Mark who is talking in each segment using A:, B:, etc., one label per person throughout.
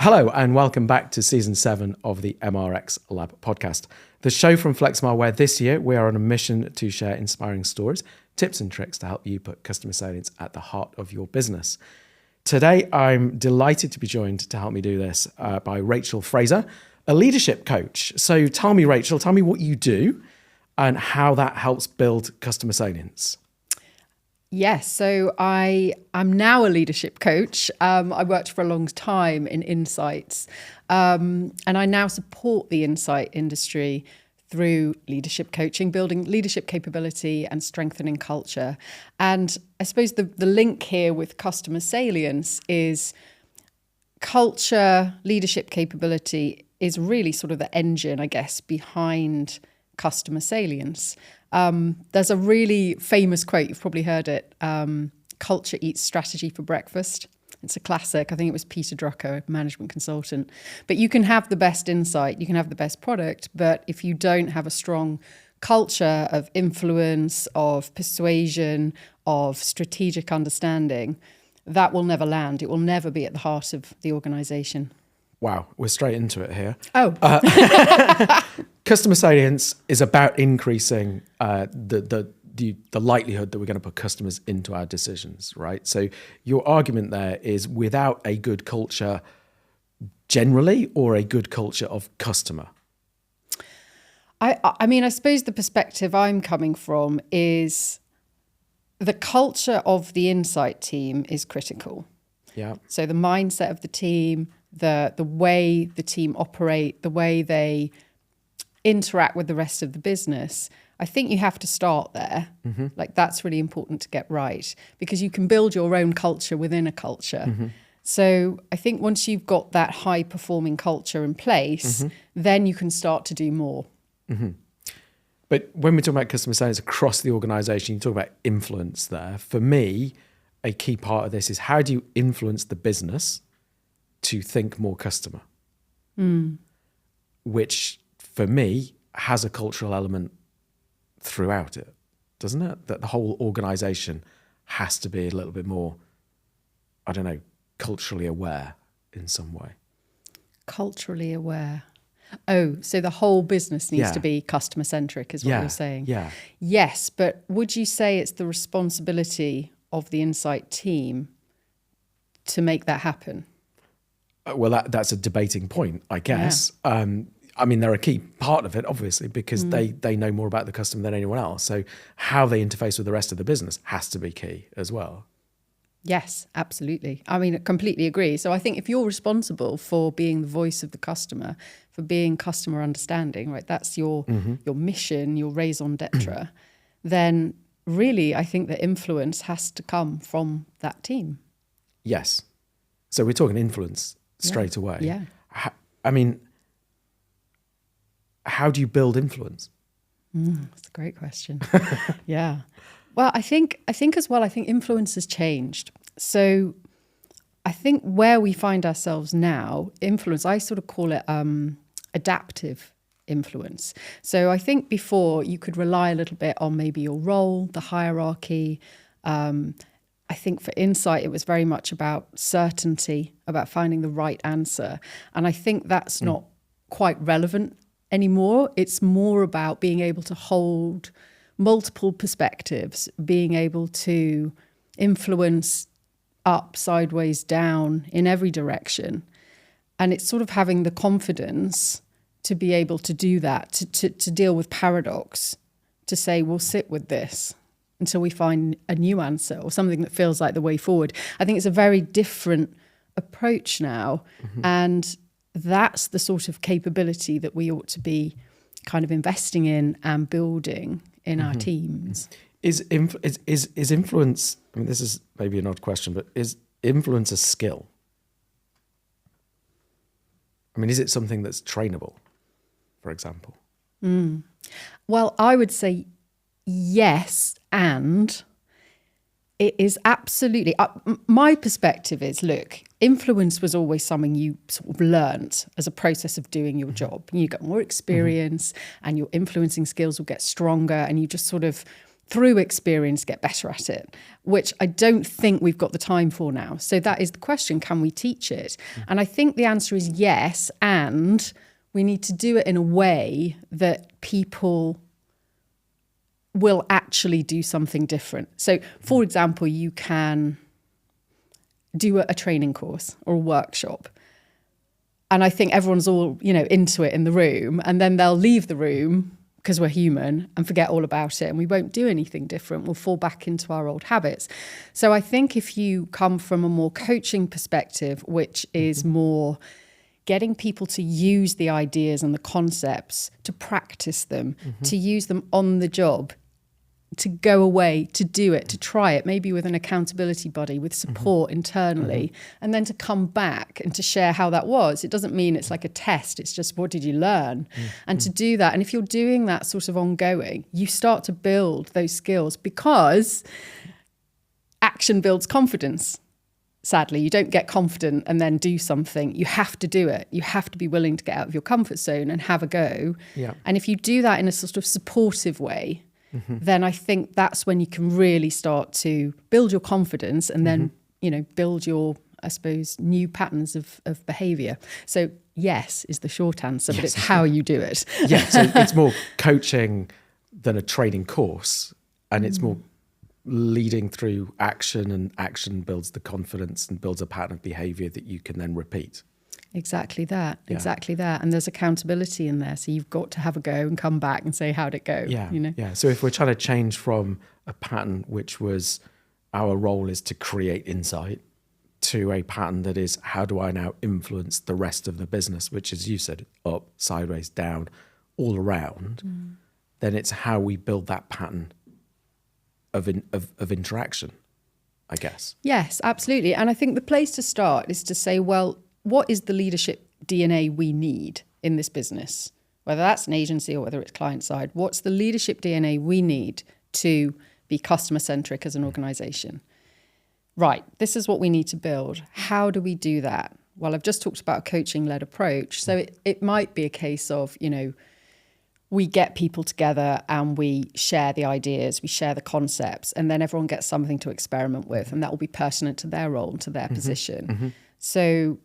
A: Hello and welcome back to Season 7 of the MRX Lab podcast, the show from FlexMile where this year we are on a mission to share inspiring stories, tips and tricks to help you put customer salience at the heart of your business. Today, I'm delighted to be joined to help me do this by Rachel Fraser, a leadership coach. So tell me, Rachel, tell me what you do and how that helps build customer salience.
B: Yes, so I am now a leadership coach. I worked for a long time in insights, and I now support the insight industry through leadership coaching, building leadership capability and strengthening culture. And I suppose the link here with customer salience is culture, leadership capability is really sort of the engine, I guess, behind customer salience. There's a really famous quote, you've probably heard it, culture eats strategy for breakfast. It's a classic. I think it was Peter Drucker, a management consultant. But you can have the best insight, you can have the best product, but if you don't have a strong culture of influence, of persuasion, of strategic understanding, that will never land. It will never be at the heart of the organization.
A: Wow, we're straight into it here.
B: Oh.
A: Customer salience is about increasing the likelihood that we're going to put customers into our decisions, right? So your argument there is without a good culture generally or a good culture of customer?
B: I mean, I suppose the perspective I'm coming from is the culture of the insight team is critical.
A: Yeah.
B: So the mindset of the team, the way the team operate, the way they interact with the rest of the business, I think you have to start there. Mm-hmm. Like that's really important to get right because you can build your own culture within a culture. Mm-hmm. So I think once you've got that high performing culture in place, mm-hmm. then you can start to do more.
A: Mm-hmm. But when we talk about customer salience across the organization, you talk about influence there. For me, a key part of this is how do you influence the business to think more customer? Which for me has a cultural element throughout it, doesn't it? That the whole organization has to be a little bit more, I don't know, culturally aware in some way. Culturally
B: aware. Oh, so the whole business needs to be customer centric is what you're saying.
A: Yeah.
B: Yes, but would you say it's the responsibility of the insight team to make that happen?
A: Well, that's a debating point, I guess. Yeah. I mean, they're a key part of it, obviously, because they know more about the customer than anyone else. So how they interface with the rest of the business has to be key as well.
B: Yes, absolutely. I mean, I completely agree. So I think if you're responsible for being the voice of the customer, for being customer understanding, right, that's your mission, your raison d'etre, then really I think the influence has to come from that team.
A: Yes. So we're talking influence straight away.
B: Yeah.
A: I mean, how do you build influence?
B: That's a great question. Yeah. Well, I think as well, I think influence has changed. So I think where we find ourselves now, influence, I sort of call it adaptive influence. So I think before you could rely a little bit on maybe your role, the hierarchy. I think for insight, it was very much about certainty, about finding the right answer. And I think that's not quite relevant anymore. It's more about being able to hold multiple perspectives, being able to influence up, sideways, down, in every direction. And it's sort of having the confidence to be able to do that, to deal with paradox, to say, we'll sit with this until we find a new answer or something that feels like the way forward. I think it's a very different approach now. Mm-hmm. And that's the sort of capability that we ought to be kind of investing in and building in our teams.
A: Is influence, I mean, this is maybe an odd question, but is influence a skill? I mean, is it something that's trainable, for example?
B: Well, I would say yes, and it is absolutely, my perspective is, look, influence was always something you sort of learnt as a process of doing your job. You get more experience and your influencing skills will get stronger and you just sort of through experience, get better at it, which I don't think we've got the time for now. So that is the question, can we teach it? And I think the answer is yes, and we need to do it in a way that people will actually do something different. So, for example, you can do a training course or a workshop. And I think everyone's all, into it in the room, and then they'll leave the room because we're human and forget all about it, and we won't do anything different. We'll fall back into our old habits. So I think if you come from a more coaching perspective, which is more getting people to use the ideas and the concepts, to practice them, to use them on the job, to go away, to do it, to try it, maybe with an accountability buddy, with support internally, and then to come back and to share how that was. It doesn't mean it's like a test. It's just, what did you learn? And to do that. And if you're doing that sort of ongoing, you start to build those skills, because action builds confidence. Sadly, you don't get confident and then do something. You have to do it. You have to be willing to get out of your comfort zone and have a go. Yeah. And if you do that in a sort of supportive way, then I think that's when you can really start to build your confidence and then, build your, I suppose, new patterns of behaviour. So yes is the short answer, but it's how you do it.
A: Yeah, so it's more coaching than a training course, and it's more leading through action, and action builds the confidence and builds a pattern of behaviour that you can then repeat.
B: Exactly that. And there's accountability in there. So you've got to have a go and come back and say, how'd it go?
A: Yeah. So if we're trying to change from a pattern which was our role is to create insight, to a pattern that is, how do I now influence the rest of the business, which, as you said, up, sideways, down, all around, then it's how we build that pattern of interaction, I guess.
B: Yes, absolutely. And I think the place to start is to say, well, what is the leadership DNA we need in this business? Whether that's an agency or whether it's client side, what's the leadership DNA we need to be customer centric as an organization? Right, this is what we need to build. How do we do that? Well, I've just talked about a coaching-led approach. So it might be a case of, we get people together and we share the ideas, we share the concepts, and then everyone gets something to experiment with, and that will be pertinent to their role and to their position. So,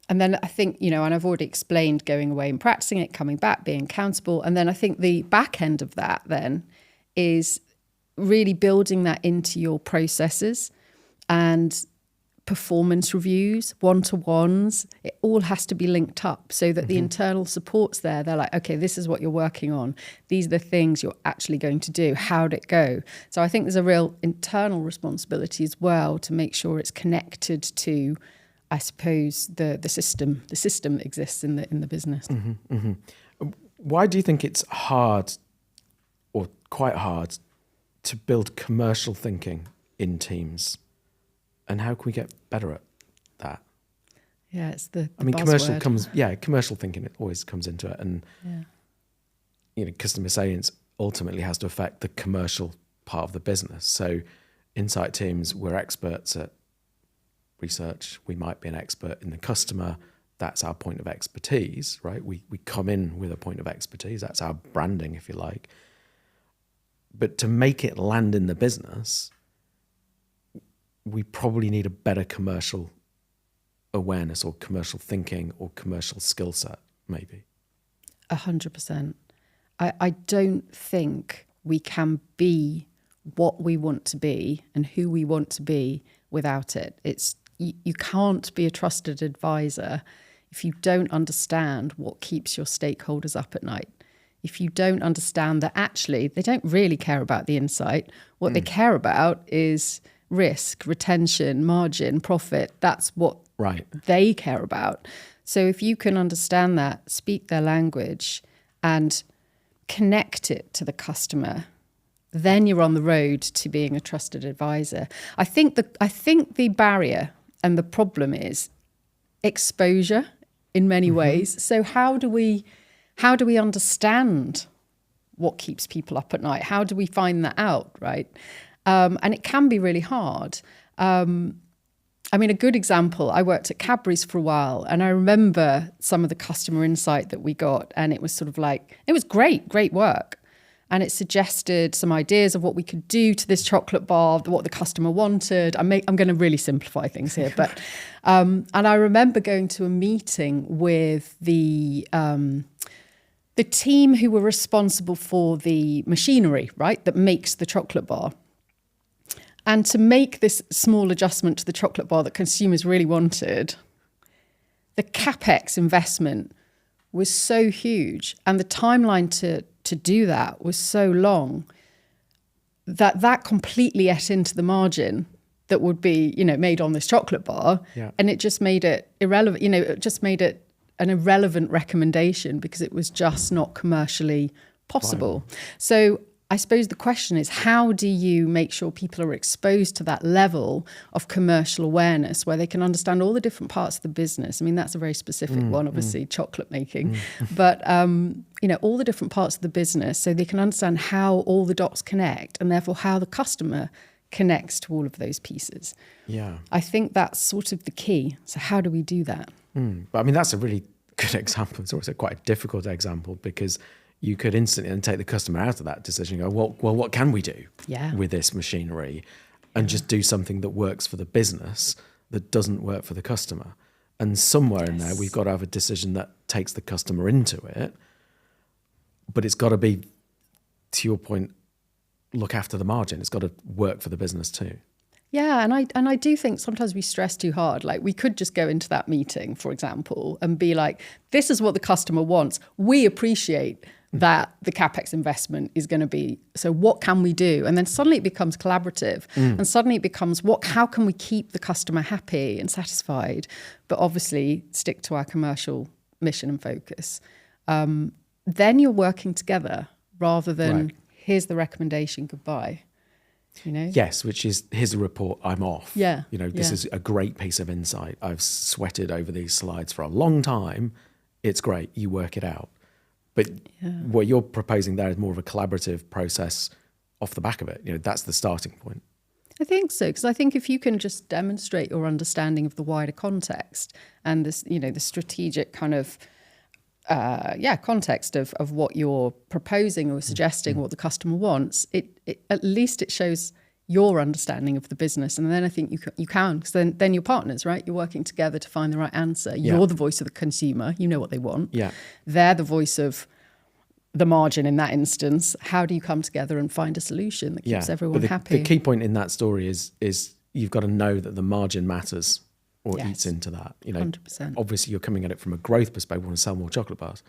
B: and then I think, and I've already explained going away and practicing it, coming back, being accountable. And then I think the back end of that then is really building that into your processes and performance reviews, one-to-ones. It all has to be linked up so that the internal support's there. They're like, okay, this is what you're working on. These are the things you're actually going to do. How'd it go? So I think there's a real internal responsibility as well to make sure it's connected to, I suppose, the system that exists in the business.
A: Why do you think it's hard, or quite hard, to build commercial thinking in teams? And how can we get better at that?
B: Yeah, it's the
A: commercial thinking, it always comes into it. And, customer salience ultimately has to affect the commercial part of the business. So insight teams, we're experts at research. We might be an expert in the customer. That's our point of expertise, right? We come in with a point of expertise. That's our branding, if you like. But to make it land in the business, we probably need a better commercial awareness or commercial thinking or commercial skill set, maybe.
B: 100%. I don't think we can be what we want to be and who we want to be without it. You can't be a trusted advisor if you don't understand what keeps your stakeholders up at night. If you don't understand that actually they don't really care about the insight, what they care about is risk, retention, margin, profit. That's what they care about. So if you can understand that, speak their language and connect it to the customer, then you're on the road to being a trusted advisor. I think the barrier and the problem is exposure in many ways. So how do we understand what keeps people up at night? How do we find that out, right? And it can be really hard. A good example, I worked at Cadbury's for a while, and I remember some of the customer insight that we got, and it was sort of like, it was great work. and it suggested some ideas of what we could do to this chocolate bar, what the customer wanted. I'm going to really simplify things here, but and I remember going to a meeting with the team who were responsible for the machinery, right, that makes the chocolate bar. And to make this small adjustment to the chocolate bar that consumers really wanted, the CapEx investment was so huge, and the timeline to do that was so long that completely ate into the margin that would be, made on this chocolate bar.
A: Yeah.
B: And it just made it irrelevant, it just made it an irrelevant recommendation because it was just not commercially possible.
A: Right.
B: So I suppose the question is, how do you make sure people are exposed to that level of commercial awareness where they can understand all the different parts of the business? I mean, that's a very specific one, obviously, chocolate making, but, all the different parts of the business so they can understand how all the dots connect and therefore how the customer connects to all of those pieces.
A: Yeah.
B: I think that's sort of the key. So how do we do that?
A: But I mean, that's a really good example. It's also quite a difficult example because you could instantly then take the customer out of that decision and go, well, what can we do with this machinery? And just do something that works for the business that doesn't work for the customer. And somewhere in there, we've got to have a decision that takes the customer into it. But it's got to be, to your point, look after the margin. It's got to work for the business too.
B: Yeah, and I do think sometimes we stress too hard. Like, we could just go into that meeting, for example, and be like, this is what the customer wants. We appreciate that the CapEx investment is going to be, so what can we do? And then suddenly it becomes collaborative, and suddenly it becomes, how can we keep the customer happy and satisfied, but obviously stick to our commercial mission and focus. Then you're working together rather than here's the recommendation, goodbye.
A: Yes, which is, here's a report, I'm off.
B: Yeah.
A: This is a great piece of insight. I've sweated over these slides for a long time. It's great. You work it out. But what you're proposing there is more of a collaborative process off the back of it. That's the starting point.
B: I think so, because I think if you can just demonstrate your understanding of the wider context and this, the strategic kind of context of what you're proposing or suggesting, what the customer wants, it at least it shows your understanding of the business. And then I think you can, because then you're partners, right? You're working together to find the right answer. You're the voice of the consumer. You know what they want. Yeah. They're the voice of the margin in that instance. How do you come together and find a solution that keeps everyone happy?
A: The key point in that story is you've got to know that the margin matters or eats into that.
B: 100%.
A: Obviously you're coming at it from a growth perspective, we want to sell more chocolate bars,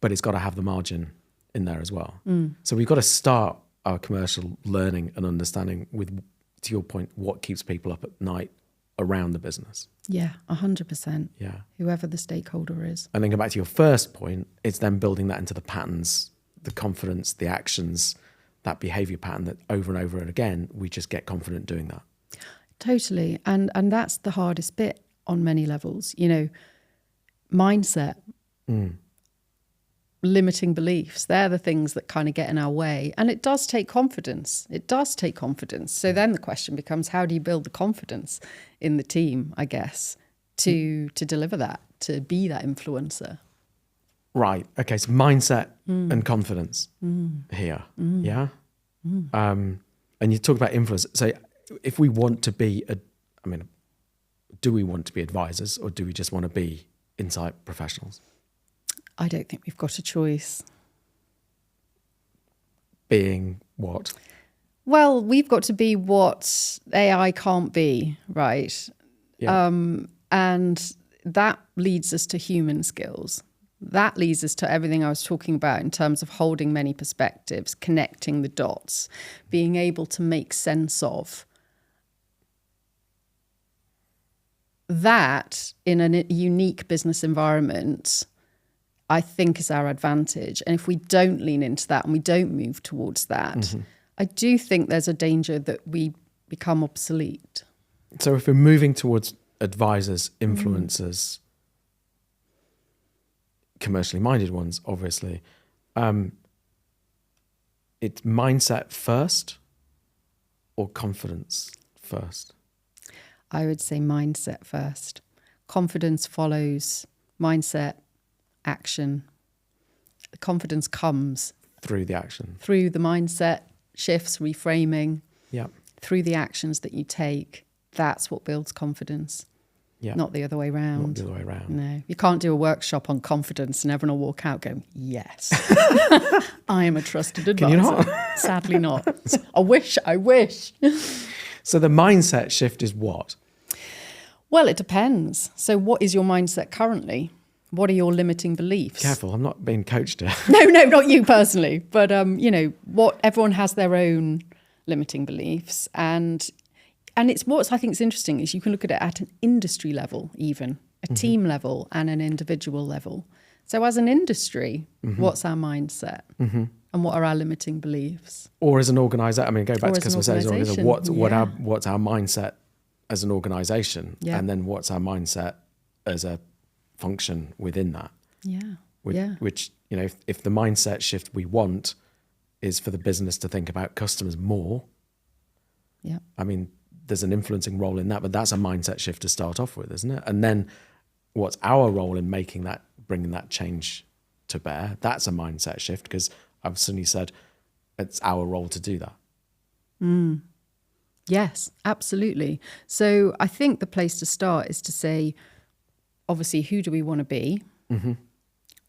A: but it's got to have the margin in there as well. So we've got to start our commercial learning and understanding with, to your point, what keeps people up at night around the business.
B: Yeah, 100%.
A: Yeah.
B: Whoever the stakeholder is.
A: And then go back to your first point, it's then building that into the patterns, the confidence, the actions, that behavior pattern that over and over and again, we just get confident doing that.
B: Totally. And that's the hardest bit on many levels. Mindset. Limiting beliefs, they're the things that kind of get in our way. And it does take confidence. So then the question becomes, how do you build the confidence in the team, I guess, to deliver that, to be that influencer?
A: Right. Okay. So mindset and confidence here. Yeah. And you talk about influence. So if we want to be, do we want to be advisors or do we just want to be insight professionals?
B: I don't think we've got a choice.
A: Being what?
B: Well, we've got to be what AI can't be, right?
A: Yeah.
B: And that leads us to human skills. That leads us to everything I was talking about in terms of holding many perspectives, connecting the dots, being able to make sense of. That, in a unique business environment, I think is our advantage. And if we don't lean into that and we don't move towards that, I do think there's a danger that we become obsolete.
A: So if we're moving towards advisors, influencers, commercially minded ones, obviously, it's mindset first or confidence first?
B: I would say mindset first. Confidence follows mindset, action. The confidence comes
A: Through the action.
B: Through the mindset shifts, reframing,
A: Yeah.
B: through the actions that you take. That's what builds confidence.
A: Yeah.
B: Not the other way around.
A: Not the other way around.
B: No. You can't do a workshop on confidence and everyone will walk out going, yes, I am a trusted advisor.
A: Can you not?
B: Sadly not. I wish.
A: So the mindset shift is what?
B: Well, it depends. So what is your mindset currently? What are your limiting beliefs?
A: Careful, I'm not being coached here.
B: No, not you personally. But, what everyone has their own limiting beliefs. And it's what I think is interesting is you can look at it at an industry level, even a team level and an individual level. So as an industry, what's our mindset and what are our limiting beliefs?
A: Or as an organisation, I mean, go back
B: Or
A: to
B: as an
A: customer sales,
B: organisation,
A: what's our mindset as an organisation?
B: Yeah.
A: And then what's our mindset as a function within that?
B: Yeah.
A: Which, if the mindset shift we want is for the business to think about customers more,
B: Yeah.
A: I mean, there's an influencing role in that, but that's a mindset shift to start off with, isn't it? And then what's our role in bringing that change to bear? That's a mindset shift, because I've suddenly said it's our role to do that.
B: Yes, absolutely. So I think the place to start is to say, obviously, who do we want to be?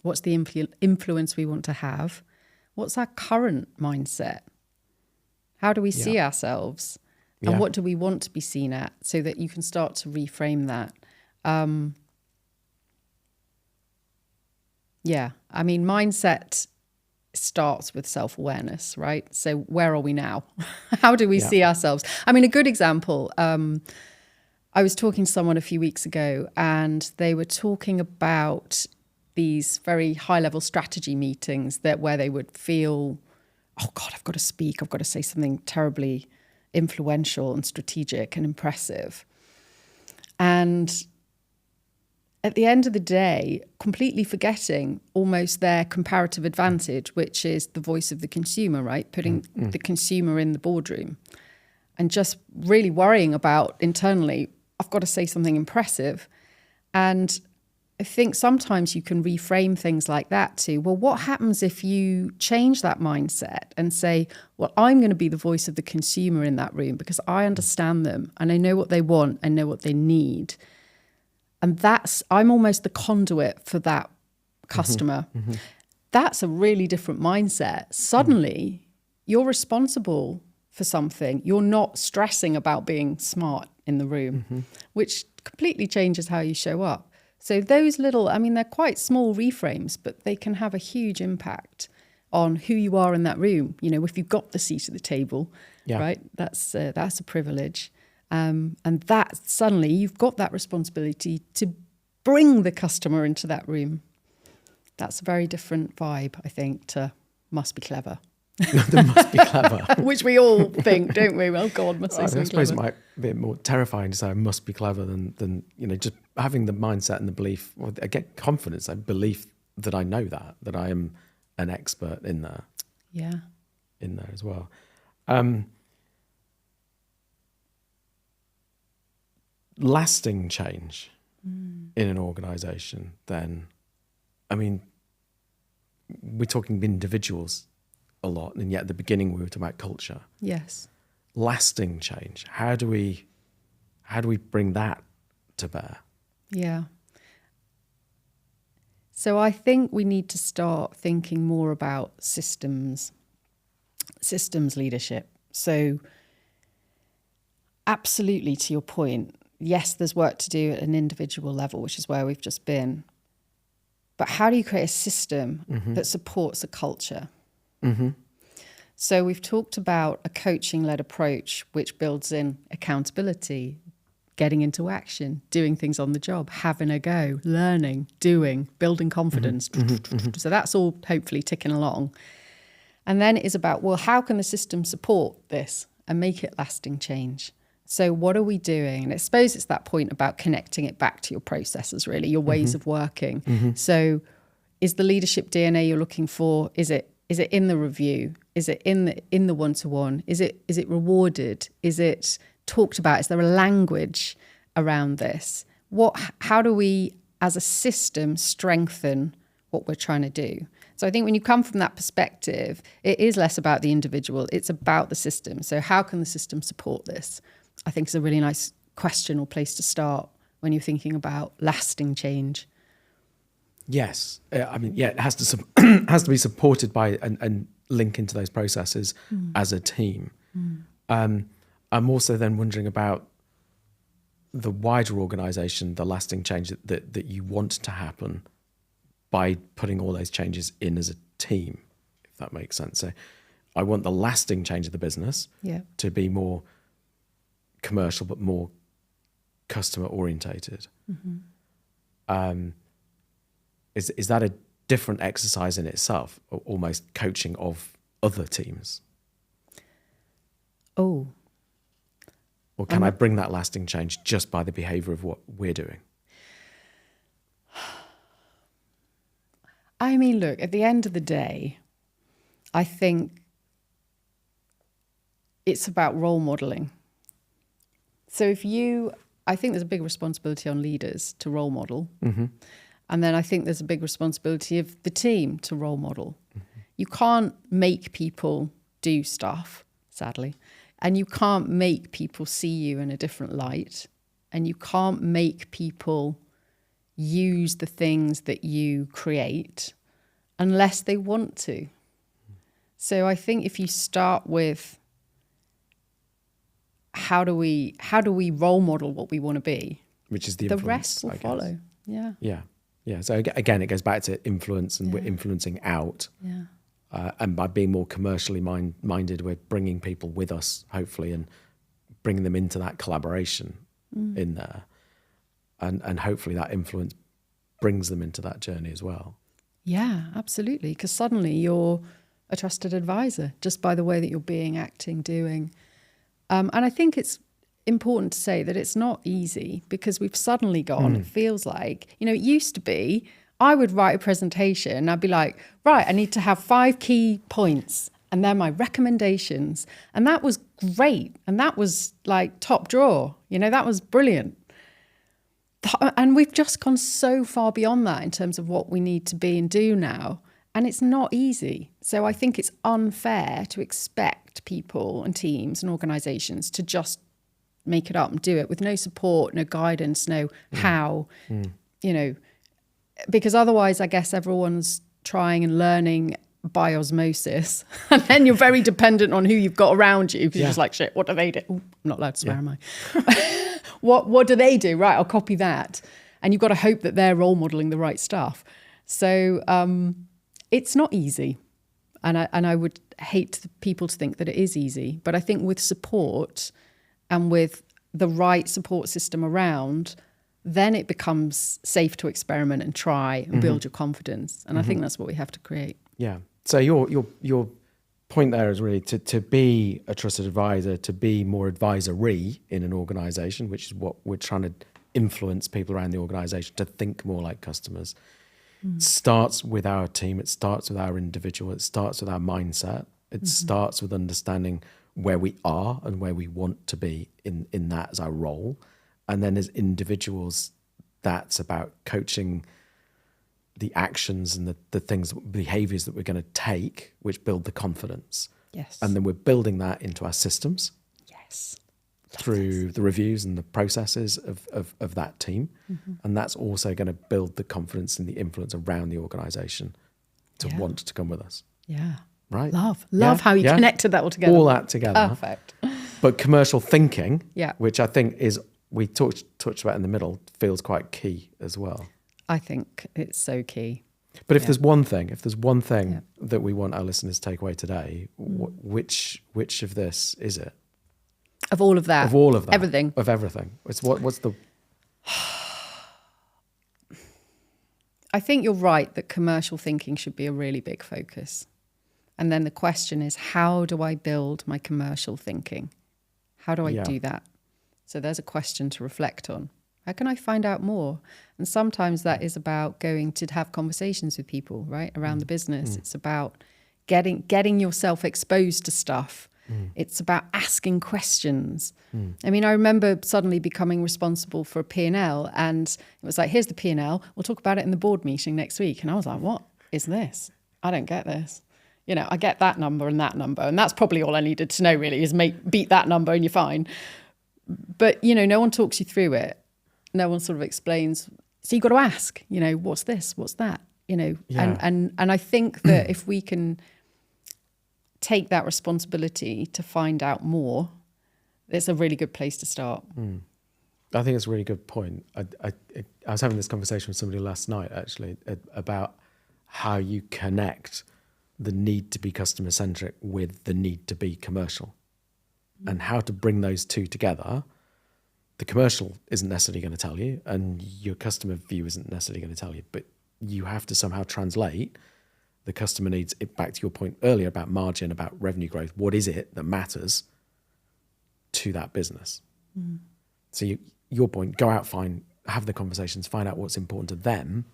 B: What's the influence we want to have? What's our current mindset? How do we see ourselves? And
A: Yeah.
B: what do we want to be seen at, so that you can start to reframe that? I mean, mindset starts with self-awareness, right? So where are we now? How do we see ourselves? I mean, a good example, I was talking to someone a few weeks ago and they were talking about these very high-level strategy meetings where they would feel, oh God, I've got to speak. I've got to say something terribly influential and strategic and impressive. And at the end of the day, completely forgetting almost their comparative advantage, which is the voice of the consumer, right? Putting the consumer in the boardroom and just really worrying about internally, I've got to say something impressive. And I think sometimes you can reframe things like that too. Well, what happens if you change that mindset and say, well, I'm going to be the voice of the consumer in that room because I understand them and I know what they want, I know what they need. And I'm almost the conduit for that customer. That's a really different mindset. Suddenly, you're responsible for something. You're not stressing about being smart in the room, which completely changes how you show up. So those little, I mean, they're quite small reframes, but they can have a huge impact on who you are in that room. If you've got the seat at the table, right? That's a privilege. And that suddenly you've got that responsibility to bring the customer into that room. That's a very different vibe, I think, to must be clever.
A: They must be clever.
B: Which we all think, don't we? Well, God, must say
A: I
B: something
A: suppose
B: clever.
A: it might be a bit more terrifying to say I must be clever than just having the mindset and the belief, or again, confidence, a belief that I know that I am an expert in there.
B: Yeah.
A: In there as well. Lasting change in an organisation, then, I mean, we're talking individuals a lot, and yet at the beginning we were talking about culture.
B: Yes.
A: Lasting change. How do we bring that to bear?
B: Yeah. So I think we need to start thinking more about systems leadership. So absolutely, to your point, yes, there's work to do at an individual level, which is where we've just been. But how do you create a system that supports a culture? So we've talked about a coaching-led approach, which builds in accountability, getting into action, doing things on the job, having a go, learning, doing, building confidence. So that's all hopefully ticking along. And then it is about, well, how can the system support this and make it lasting change? So what are we doing? And I suppose it's that point about connecting it back to your processes, really, your ways of working. So is the leadership DNA you're looking for, is it in the review? Is it in the one-to-one? Is it rewarded? Is it talked about? Is there a language around this? How do we, as a system, strengthen what we're trying to do? So I think when you come from that perspective, it is less about the individual, it's about the system. So how can the system support this? I think is a really nice question or place to start when you're thinking about lasting change.
A: Yes. It has to has to be supported by and link into those processes as a team. I'm also then wondering about the wider organisation, the lasting change that you want to happen by putting all those changes in as a team, if that makes sense. So I want the lasting change of the business to be more commercial but more customer orientated. Is that a different exercise in itself, or almost coaching of other teams?
B: Oh.
A: Or can I bring that lasting change just by the behaviour of what we're doing?
B: I mean, look, at the end of the day, I think it's about role modelling. So I think there's a big responsibility on leaders to role model. And then I think there's a big responsibility of the team to role model. You can't make people do stuff, sadly. And you can't make people see you in a different light. And you can't make people use the things that you create unless they want to. So I think if you start with how do we role model what we want to be,
A: Which is the
B: rest will follow.
A: Yeah. So again, it goes back to influence, and we're influencing out. And by being more commercially minded, we're bringing people with us, hopefully, and bringing them into that collaboration in there. And hopefully that influence brings them into that journey as well.
B: Yeah, absolutely. Because suddenly you're a trusted advisor just by the way that you're being, acting, doing. And I think it's important to say that it's not easy, because we've suddenly gone, it feels like, it used to be, I would write a presentation and I'd be like, right, I need to have 5 key points and they're my recommendations. And that was great. And that was like top drawer, that was brilliant. And we've just gone so far beyond that in terms of what we need to be and do now. And it's not easy. So I think it's unfair to expect people and teams and organizations to just make it up and do it with no support, no guidance, no how, because otherwise I guess everyone's trying and learning by osmosis. And then you're very dependent on who you've got around you, because you're just like, shit, what do they do? Ooh, I'm not allowed to swear, am I? What do they do? Right, I'll copy that. And you've got to hope that they're role modeling the right stuff. So it's not easy. And I would hate people to think that it is easy. But I think with support and with the right support system around, then it becomes safe to experiment and try and build your confidence. And I think that's what we have to create.
A: Yeah. So your point there is really to be a trusted advisor, to be more advisory in an organization, which is what we're trying to influence people around the organization to think more like customers. It starts with our team. It starts with our individual. It starts with our mindset. It starts with understanding where we are and where we want to be in that as our role. And then as individuals, that's about coaching the actions and the things, behaviors that we're going to take, which build the confidence.
B: Yes.
A: And then we're building that into our systems.
B: Yes.
A: Through the reviews and the processes of that team. And that's also going to build the confidence and the influence around the organisation to want to come with us.
B: Yeah.
A: Right?
B: Love how you connected that all together.
A: All that together.
B: Perfect.
A: But commercial thinking,
B: Yeah.
A: which I think is, we touched about in the middle, feels quite key as well.
B: I think it's so key.
A: But if there's one thing that we want our listeners to take away today, which of this is it?
B: Of all of that.
A: Of all of that.
B: Everything.
A: Of everything. What's the...
B: I think you're right that commercial thinking should be a really big focus. And then the question is, how do I build my commercial thinking? How do I do that? So there's a question to reflect on. How can I find out more? And sometimes that is about going to have conversations with people, right, around the business. It's about getting yourself exposed to stuff. It's about asking questions. I mean, I remember suddenly becoming responsible for a P&L, and it was like, here's the P&L. We'll talk about it in the board meeting next week. And I was like, what is this? I don't get this. I get that number, and that's probably all I needed to know, really, is beat that number and you're fine. But, no one talks you through it. No one sort of explains. So you've got to ask, what's this? What's that? And I think that if we can take that responsibility to find out more, it's a really good place to start.
A: I think it's a really good point. I was having this conversation with somebody last night, actually, about how you connect the need to be customer centric with the need to be commercial, and how to bring those two together. The commercial isn't necessarily going to tell you, and your customer view isn't necessarily going to tell you, but you have to somehow translate the customer needs. It back to your point earlier about margin, about revenue growth. What is it that matters to that business? So your point, go out, have the conversations, find out what's important to them.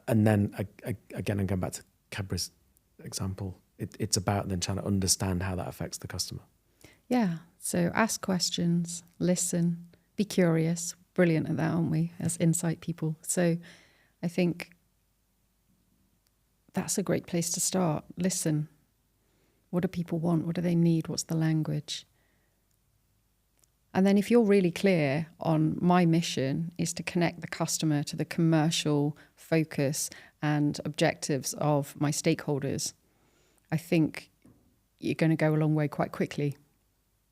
A: And then again, and going back to Cadbury's example, it's about then trying to understand how that affects the customer.
B: Yeah. So ask questions, listen, be curious. Brilliant at that, aren't we, as insight people? So I think that's a great place to start. Listen. What do people want? What do they need? What's the language? And then if you're really clear on, my mission is to connect the customer to the commercial focus and objectives of my stakeholders, I think you're going to go a long way quite quickly.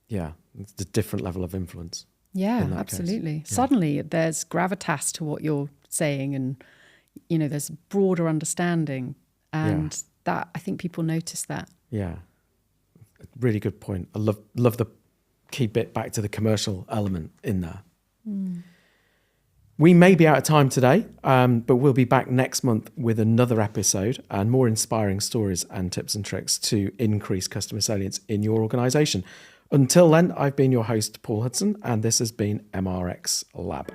A: Yeah, it's a different level of influence.
B: Yeah, absolutely. Yeah. Suddenly there's gravitas to what you're saying, and, there's broader understanding, and that, I think people notice that. Yeah,
A: really good point. I love the keep it back to the commercial element in there. We may be out of time today, but we'll be back next month with another episode and more inspiring stories and tips and tricks to increase customer salience in your organisation. Until then, I've been your host, Paul Hudson, and this has been MRX Lab.